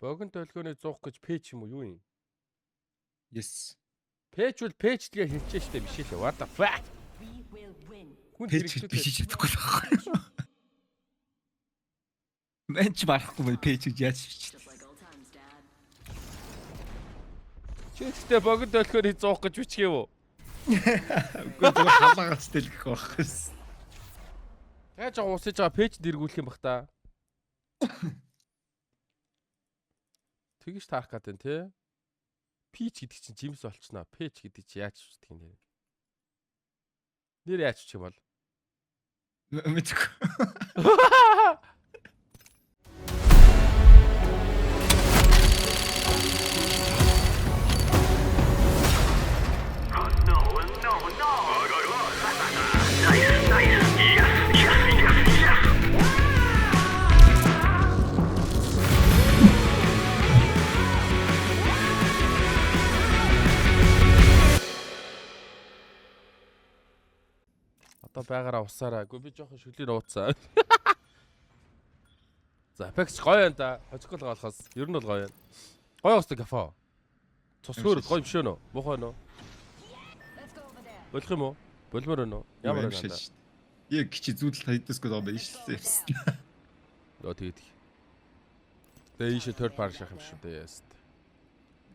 Богино толгойн зуух гэж пэйж юм уу юу юм? Yes. Пэйж бол пэйжлгээ хэлчихэж штэ биш лээ. What the fuck? Пэйж биш чадахгүй байхгүй. Мэнч барахгүй мэй пэйж гэж яаж шийдэж. Чи ихтэй богино толгойн зуух гэж бичгээв үү? Үгүй зүгээр халаагач дэлгэх байхгүй. Яаж уусаж байгаа пэйж дэргүүлэх юм бах та. Тэгэж таах гэдэг нь тий. Пич гэдэг чинь жимс болчихноо. Пэйж гэдэг чи яаж чийдэг нэр. Нэр яаж ч юм бол. Мэдгүй. Одоо байгаараа усаараа. Гэхдээ би жоохон шүлээр ууцсан. За, Apex гоё юм да. Хожигол болохоос ер нь бол гоё юм. Гоё өстэй кафе. Цусгөр гоё биш үү? Муухай нөө. Болох юм уу? Болмоор нөө. Ямар байна да? Яг чи зүүдэл хайдасгүй байгаа байж шээ. Нөө тэгээд. Тэгээ ийшээ third party шахах юм шүү дээ.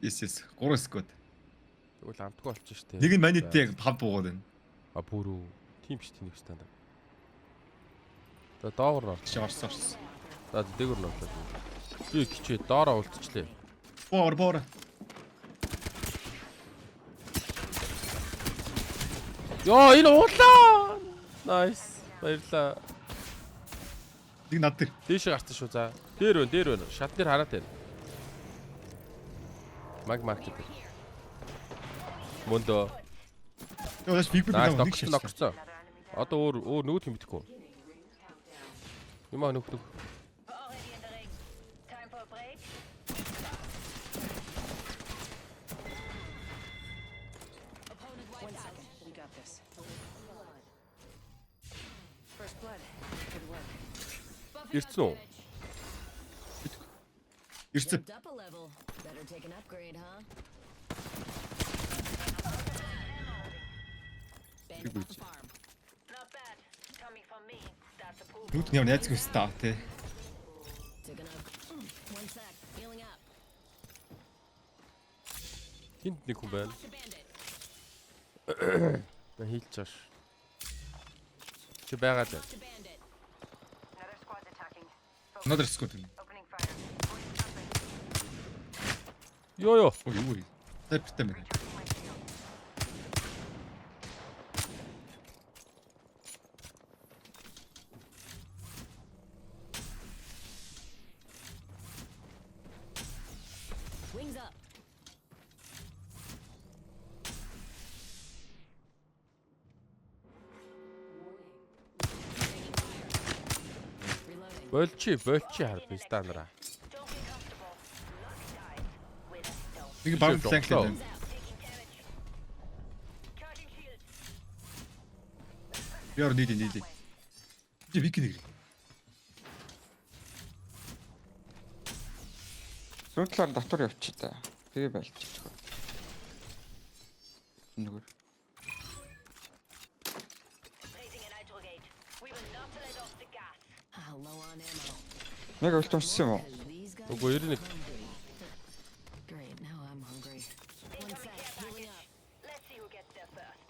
Yes. 3 squad. Тэгвэл амтгүй болчих штэ. Нэг нь маниттэй 5 буугаад байна. А бүрүү. Тим биш тийм стандарт. За доогор орч. Орсон. За дээгүр нь орлоо. Би кичээ доороо ултчлээ. Боор. Йоо энэ уулаа. Nice. Баярлаа. Нэг над дээр. Дээшээ гарсан шүү за. Дээр байна. Шат дээр хараад байна. Mag market. Мондо. Яа биг нэг шилжсэн. Одоо өөр нүүд юм битгэв. Юмаа нөхдөг. Ирсэн үү? Ирсэн. Нүд нь яцгүй стаа те. Хинт нэг хүн байна. На хийлж чааш. Чи байгаад байна. Another squad. Йоо. Ой. Тэптэй мэ. Wings up. Болчи хар би стандараа. Нэг баг фланк лээ. Яар нийт. Чи вик нэг. Сүүтлээр дотор явчих та. Тэгээ байлчих. Нүгэр. Нэг өлтөмсөн юм уу? Үгүй 91. Great, now I'm hungry. One sec, healing up. Let's see who gets there first.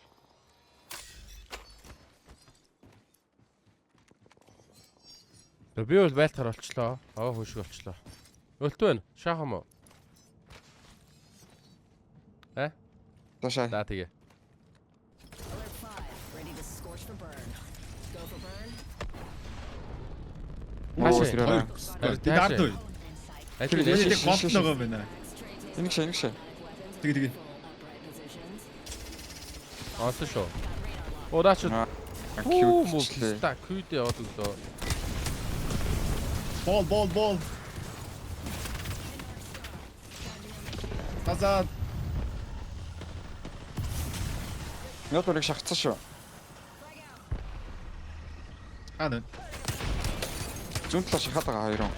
Би бол байлтахаар олчлоо. Хөөшиг олчлоо. Өлт байна. Шаах юм уу? Ташаа. За тэгээ. Alert 5, ready to scorch for burn. Go for burn. Даард уу. Ажил Нэг голт нөгөө байна. Энийг шээ. Тэгээ. Олсон шүү. Удаач. Cute Муу члээ. ста күйдээ яваад өглөө. Бол. Азад. Нөтөрийг шахацсан шүү. Нэ. Зүүн талаа шахаад байгаа хоёроо.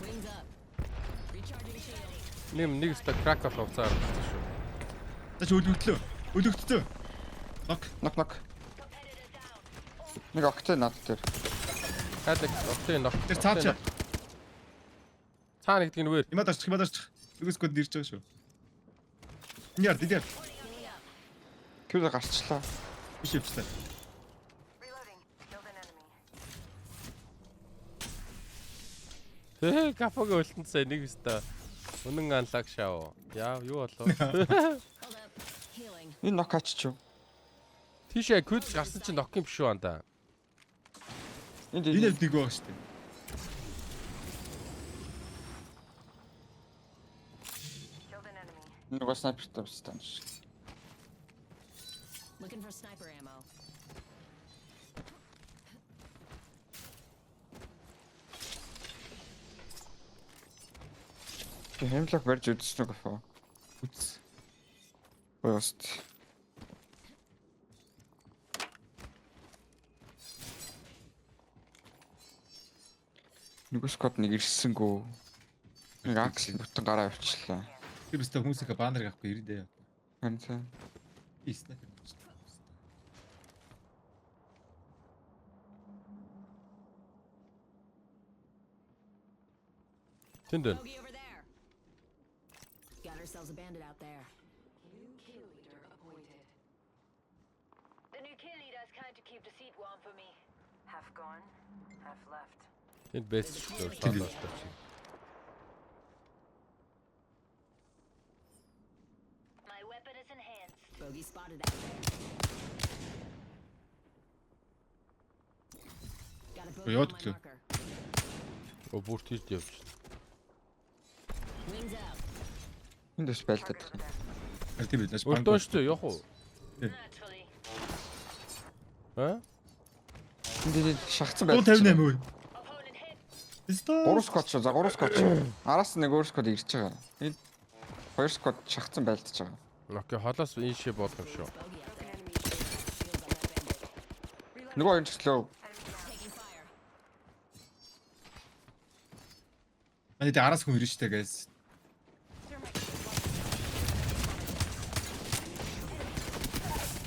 Wings up. Нэг ста крак болох хугацаа гаргасан шүү. За чи өлөгдлөө. Өлөгдсөн. Нок. Нэг огтой над дээр. Хаадаг октын нох. Тэр цаачаа. Цаана гэдэг нь вэр. Химад арч. Югс код ирж байгаа шүү. Дидер. Кюл гарчлаа. Биш өвчлээ. Reloading. Killed an enemy. Капог өлтөнцөө нэг ста. Үнэн анлаг шаа. Яа, юу болоо? Hold up. Healing. Энэ нок аччих. Тийшээ код гарсан чинь нок юм биш үү анда. Энд Энэ нэг байгаа шүү дээ. Killed an enemy. нөгөө снайпертай бистан шиг. Looking for sniper ammo. Хэмлэг барьж үзсэн үг аа. Үз. Гоёст. Нөгөө скот нэг ирсэнгүү. Нэг акс бүтэн гараа авчлаа. Тэр бистэ хүмүүсийнхээ баннер авахгүй ирдээ. Харин цаа. Ийснэ. Тэндэн. Bogey over there. Got ourselves a bandit out there. New kill leader appointed. The new kill leader is kind to keep the seat warm for me. Half gone, half left. Тэнд бэс шүү. Саалаас чи. My weapon is enhanced. Bogey spotted out there. Got a bogey Яад on my гэлээ. marker. Бүр тийш явж. Wings out. Энд дэс байлтаад. Аль тийм байлаа. Өлтөө шүү дээ, явах уу? Naturally. Аа? Энд шахацсан 158 өө. Opponent hit. Стоо. 3 скот шүү. За 3 скот. Араас нэг өөр скот ирж байгаа. Энд 2 скот шахацсан байлдаж байгаа. Окей, холоос ийшээ болох юм шүү. Bogey out there. Shields on that bandit. Нөгөө энэ чөлөө. Taking fire. Ани тэ араас хүн ирж штэ guys.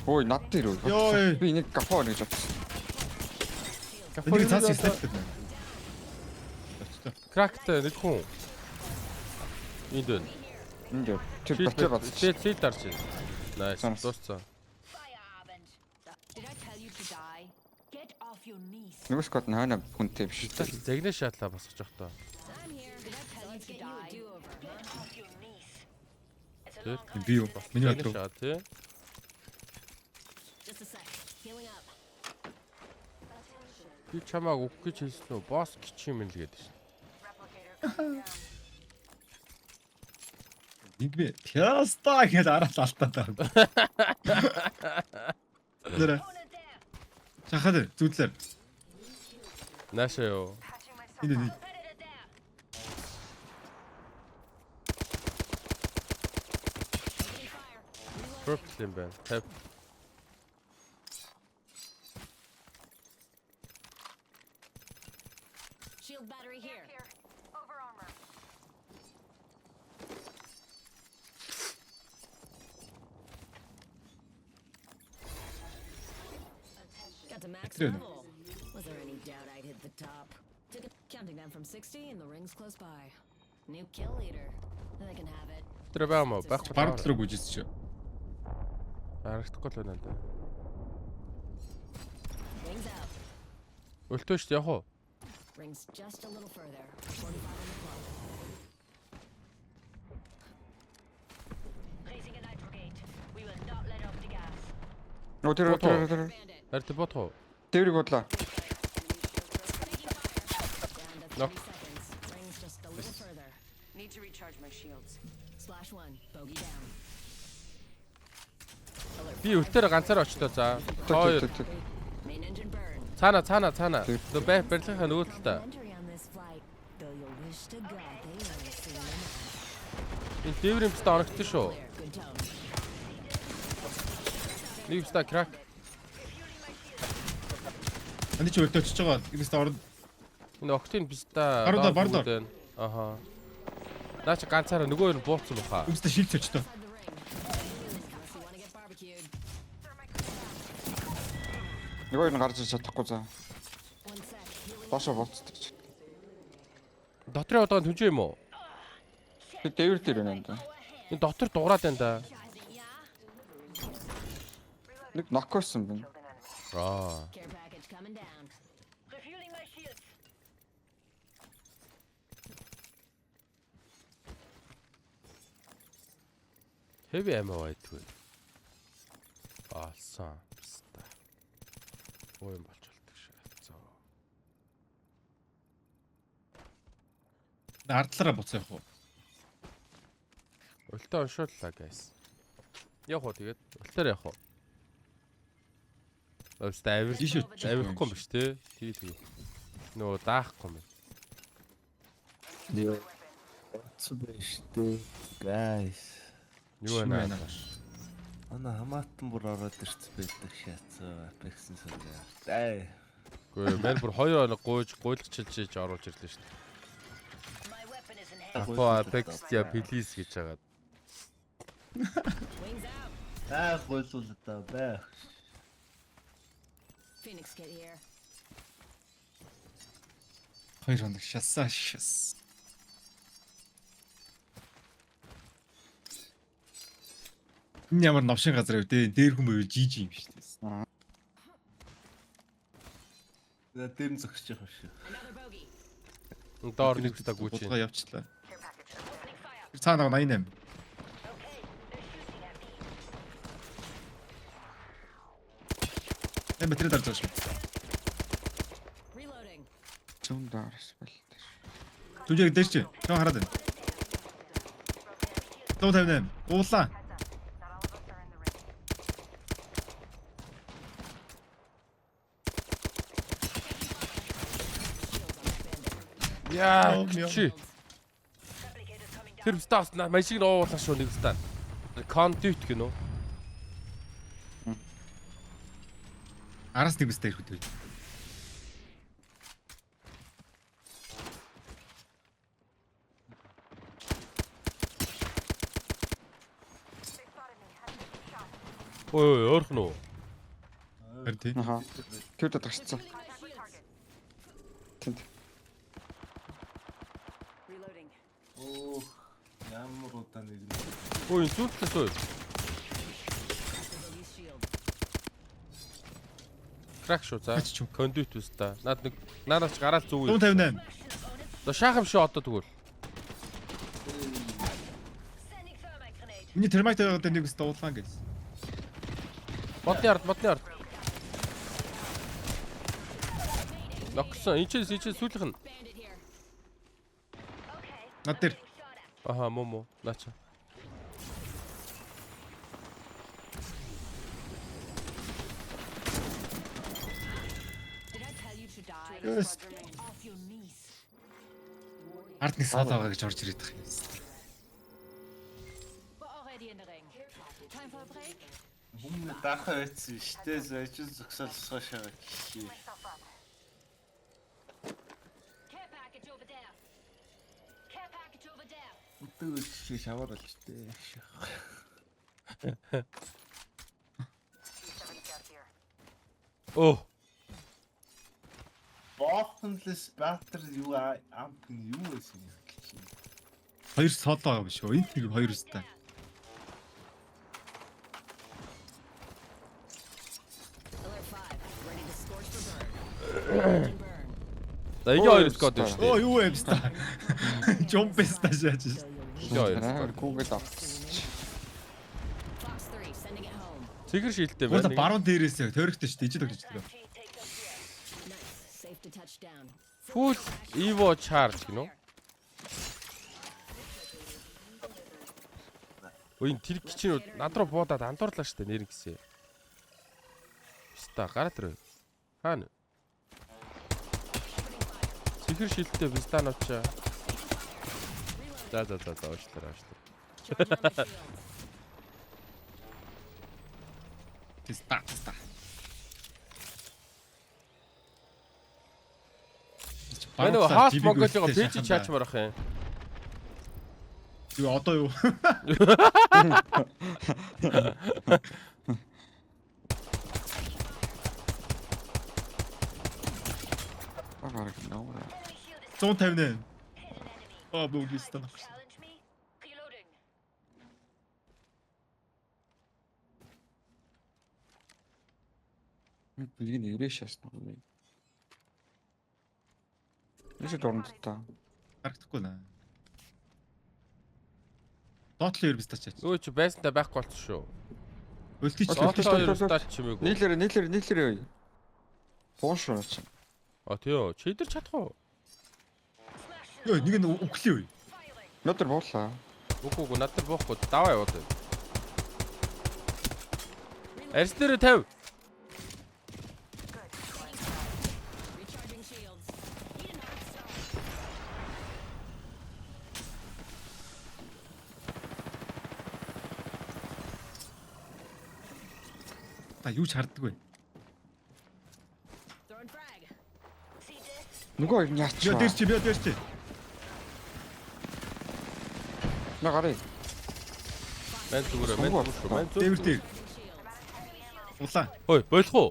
Ой, над дээр үү. Ёо. Би нэг кафе гэж бодсон. Энийг цаас хийсэн. Крактай нэг хүн. Энд байна. Энд дээр тэр батлаа бат. Сэл дарч. Найс. Сонс. Дууссан. Feierabend. Did I tell you to die? Get off your knees. Нөгөө скот нь хойно хүнтэй биш. Загнаа шатлаа босгож явах та. I'm here. Did I tell you to die? Do-over. Get off your knees. It's a Good. long Би юу? Миний Загнаа бодлоо. шаа тий. Just a sec. Healing up. Би чамааг өгөх гэж хэлсэн үү? Босс гिच юм л гээд шин. replicator. Нэг би Теста гэж араас алтаа. Нэрэ. Opponent there. Чахаад зүудлэр. Наашаа юу? Patching myself Ini, up. ini. Competitor there. Taking fire. Reloading. Purple юм байна. 50. Shield battery here. Here. Over armor. Got to max Excellent. level. Was there any doubt I'd hit the top? Took it, counting down from 60 and the ring's close by. New kill leader. They can have it. Тэр байгаа мó? Байхгүй. Баруун руу гүйжсэн шүү. Харагдахгүй л байна да. Rings out. Өлтөө шүү дээ, явах уу? Rings just a little further. 45 on the clock. Placing a nitro gate. We will not let off the gas. Нөгөө тэр Bandit. Харин тэр бодох уу? тэрийг бодлоо. Taking fire. Down to 30 Knock. seconds. Rings just a little further. Need to recharge my shields. Splash one. Bogey down. Би өлтөөр ганцаар очтоо за. Хоёр. Main engine burn. Цаана. Нөө барилгынхаа нөгөө талдаа. Entry on this flight. Though you'll wish to God they were seen enough. Энэ дээврийн пста оногдсон шүү. Clear. Good tone. Нэг пста крак. Ани чи өлтөө очиж байгаа. Игээс орон. Энэ октын пста. Баруун доор. Аха. Наач ганцаараа нөгөө нь бууцсан баха. Үстэ шилж очтоо. Inside the ring. Unless you want to get barbecued. Нөгөө нь гарч иж чадахгүй за. One sec. Healing. Доошо бууцдаг ч. Дотрын удаан түнжээ юм уу? Би дээвэр дээр байна энэ. Энэ дотор дуурайд байна да. Нэг ноккойсон байна. Аа. Care package coming down. Refueling my shields. Heavy ammo байдгүй. Алсан. Пста. Ой юм болж болдог шээ. Ардлаараа буцаа явах уу? Өлтөө уншууллаа guys. Явах уу тэгээд өлтөөр явах уу? Өөстөө Тийш өччих авихгүй юм биш те. Тэгээ. Нөө даахгүй юм. Нөө. Цубэштэй guys. Юу байна? Ана хамаатан бүр ороод ирсэн байдаг шаацаа Apex-ийн саргаа. Дай. Гэхдээ мэн бүр 2 хоног гуйлгчилж оруулж ирлээ шүү дээ. My weapon is in hand. Апо Apex я please гэж хагаад. Wings out. Гойлуулаа та бай. Phoenix kit here. 2 хоног шасаа шас. Энэ ямар новшин газар вэ? Дээр хүн байвал жижиг юм шүү дээ. Дэм зогсож байгаа шүү. Another bogey. Доор нэг та гүйч. Булгаа явчлаа. Care package opening fire. Цаанаа 88. Okay, they're shooting at me. Энэ батарей дарж байгаа шүү. Reloading. Зүүн дээрс байлтай. Түнжээг дээр чи. Чон хараад байна. 158. Уулаа. Not all of us are in the ring. Яа, чи. Replicators coming down. Тэр стаф машиг уурлаа шүү нэг стан. Контент гинөө. Араас нэг үстэй ирэх үү. Ой, өөрхөн үү? Харин тий. Аха. Кьюдэд гарцсан. Тэнт. Reloading. Оо ямар удаа нэг нь. Ой, зүтлээс ой. Bogey's shield. Крак шүү за. Хач чуу. Кондит үс та. Наад нэг наарач гараал зүг. 158. За шахам шүү одоо тэгвэл. Sending thermite grenade. Миний термайт байгаад нэг үстэй уулаа гэж. Модны ард. Ноксон. Энд чи сүүлийнх нь. Bandit here. Okay. Над дээр. Shot at. Аха, момо. Наача. Did I tell you to die? Yes. Off your knees. Ард нэг саад байгаа гэж орж ирээд байгаа юм. We're already in the ring. Time for a break. Хүмүүс дахаа байцсан шүү дээ. Зайчил зогсоолсоо шагаа гişi. Care package over there. Care package over there. Өтөө чи шавар болж дээ. Оо. Bottomless battery юу амп нь юу байсан юм гэж. Хоёр соло байгаа биш үү? Энд нэг хоёр үстэй. Alert 5. Ready to scorch for burn. Burn. За энэ хоёр скот байна шүү Оо дээ. юу юм ста. Жомпэста шааж. Энэ хоёр скот. Гүүгээд авчихсан. Fox 3. Sending it home. Цэгэр шилтэй Гурда байна. баруун дээрээс тойрогтой шүү дээ. Ижил өгч байгаа. Nice. Safe to touch down. Full Evo charge гинөө. Ой энэ тэр гिचнүүд над руу буудаад андуурлаа штэ нэр гисэн. Ста гараа тэр. Хаана? Цэгэр шилтэй Вистановча. За уушлаа. Charging on my shield. Теста. Манай хаалт Монголиго пэйж чаачмаар ах юм. Юу одоо юу? Агаар нөө. 158. Бүгдээс танах. Challenge me. Reloading. Билгийн нэрээ шаасна уу? Нэшээ дуранд та. Харагдахгүй наа. Доотлын ер бистач аач. Өө чи байсантай байхгүй болсон шүү. Өлтөч Доотлоо ерөөсөө чимээгүй. Нийлэрээ. Буушраа чи. А тийё. Чи идэр чадах уу? Йоо нэг нь өглөө. Нотор буулаа. Үгүй надад боохгүй. Даваа яваад байна. Арс дээр 50. Recharging shields. Та юу ч харддаг вэ? Throwing frag. Нөгөө хоёр яач. Йоо дээр чи. На гарыг. Мэн зүгээр мэн зүгээр. Мэн Дээр зүгээр. дээр. Shields. Улаа. Ой, болох уу?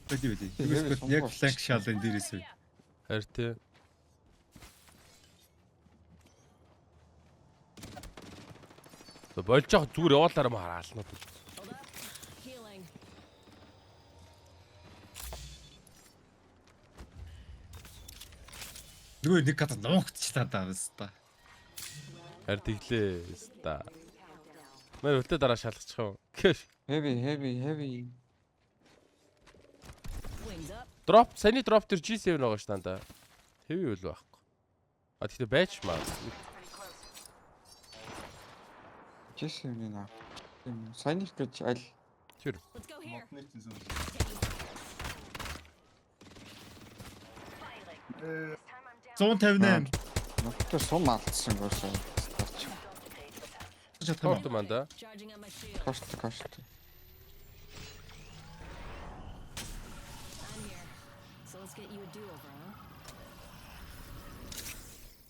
Бэди. Юускот яг фланк шалын дээрээс үү. Харин тий. Болж байгаа зүгээр яваалаар юм хараалнууд. Hold up. Healing. Нөгөө нэг гад нуугдчихлаа даа баста. Харин тэглээ. Ста. Мэр өтө дараа шалгачих юм. Гэш. Heavy. Wings up. Дроп, саний дроп төр G7 байгаа ш танда. Хэвээ үл байхгүй. А тэгтээ байж маа. Жишээний наа. Сайнх гэж аль Тэр. Let's go here. 158. нотор сум алдсан гоосоо. Чадах юм. Торт манда. Charging on my shield. Кошт. I'm here. So let's get you a do-over, huh?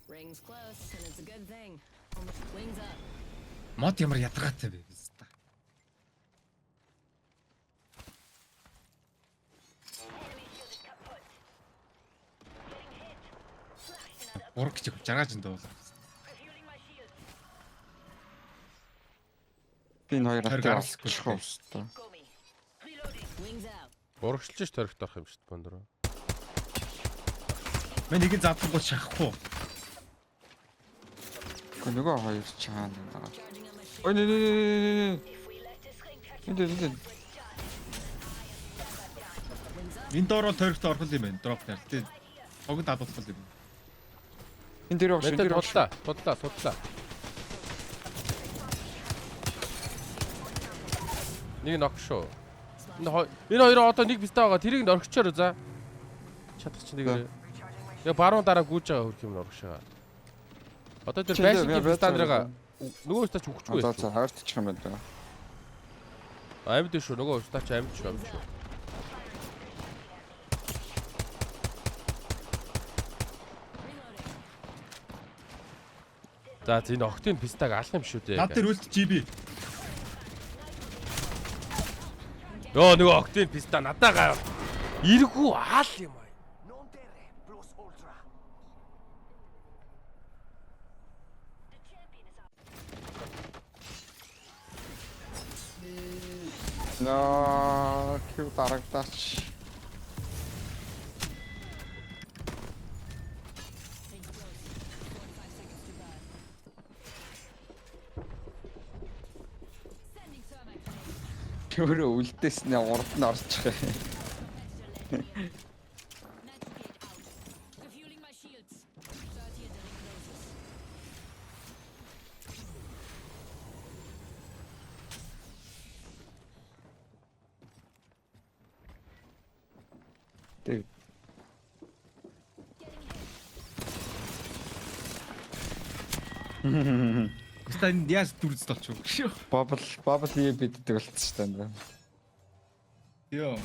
Rings close, and it's a good thing. Wings up. Мод ямар ядаргаатай бэ баста. Ураг гэж жаргаж энэ бол. Би энэ хоёр Хоёр атаа гарахгүй алсчих шүү. өстой. Wings out. Урагшилж торигт орох юм шүү дээ бондор. Мэн нэг нь завдангууд шахахгүй. Гэхдээ нөгөө хоёр чаана байгаа. Charging on my shield. Ой нэ. Энд. Энэ доороо торигт орох юм байна. Дроп дээр. Тэ. Огт адуулах юм. Энд дээр багш. Мэнтэй тудлаа. Нэг нок шүү. Энэ хоёроо одоо нэг бистаа байгаа. Тэрийг нь орхичоор за. Чадах чинь нэгээр. Яг баруун дараа гүйж байгаа хөрх юм орхишаа. Одоо тэр байшингийн бистааныгаа нөгөө стач өгчихгүй За байсан. хаарчих юм байна. Амьд шүү нөгөө стач амьд шүү. За энэ октын пистаг алах юм шүү дээ. Над дээр үлд GB. Йоо нөгөө октын писта надаа гав. Иргүү аал юм аа. На кью дарагдаач. Өөрөө үлдээснээ урд нь орчих. Refueling my shields. 30 and then closes. Тэг. Баста энэ яаж дүрз толч уу? Бабл ие биддэг болчихсон юм байна. Йоо.